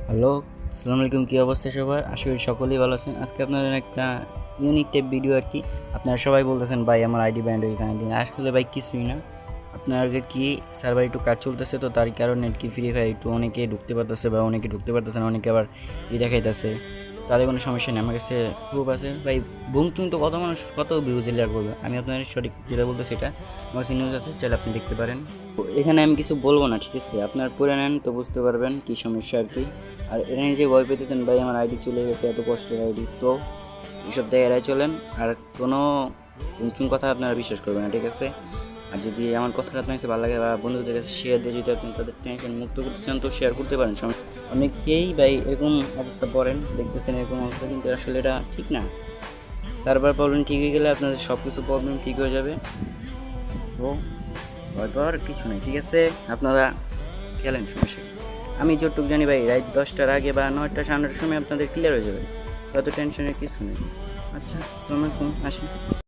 Hello, আসসালামু আলাইকুম। কী অবস্থা সবার? আশা করি সকলেই ভালো আছেন। আজকে আপনাদের একটা ইউনিক টাইপ ভিডিও আর কি। আপনারা সবাই বলতেছেন ভাই আমার আইডি ব্যান্ড হয়ে গেছে। আসলে ভাই কিছুই না, আপনার কি সার্ভার একটু কাজ চলতেছে, তো তার কারণে কি ফ্রি ফায়ার একটু অনেকে ঢুকতে পারতেছে বা অনেকে ঢুকতে পারতেছে না, অনেকে আবার দেখাইতেছে। তাদের কোনো সমস্যা নেই, আমার কাছে প্রুফ আছে ভাই। বুমটুম তো কত মানুষ কত ভিউজ লেয়ার করবে, আমি আপনার সঠিক যেটা বলতে সেটা আমার কাছে নিউজ আছে, চাইলে আপনি দেখতে পারেন। তো এখানে আমি কিছু বলবো না, ঠিক আছে? আপনার পড়ে নেন তো বুঝতে পারবেন কী সমস্যা আর কি। আর এরা যে ভয় পেতেছেন ভাই আমার আইডি চলে গেছে, এত কষ্টের আইডি, তো এইসব দিয়ে এড়াই চলেন। আর কোনো নতুন কথা আপনারা বিশ্বাস করবেন না, ঠিক আছে? আর যদি আমার কথাটা আপনার কাছে ভালো লাগে বা বন্ধুদের কাছে শেয়ার দিয়ে যদি আপনি তাদের টেনশন মুক্ত করতে চান তো শেয়ার করতে পারেন। অনেকেই ভাই এরকম অবস্থা পড়েন, দেখতেছেন এরকম অবস্থা, কিন্তু আসলে এটা ঠিক না। সার্ভার প্রবলেম ঠিক হয়ে গেলে আপনাদের সব কিছু প্রবলেম ঠিক হয়ে যাবে। তো ভয় পাওয়ার কিছু নেই, ঠিক আছে? আপনারা খেলেন, সমস্যা কি? আমি যতটুকু জানি ভাই রাত 10টার আগে বা 9টা 9:30টার সময় আপনাদের ক্লিয়ার হয়ে যাবে, তত টেনশনের কিছু নেই। আচ্ছা, আসসালামু আলাইকুম, আসি।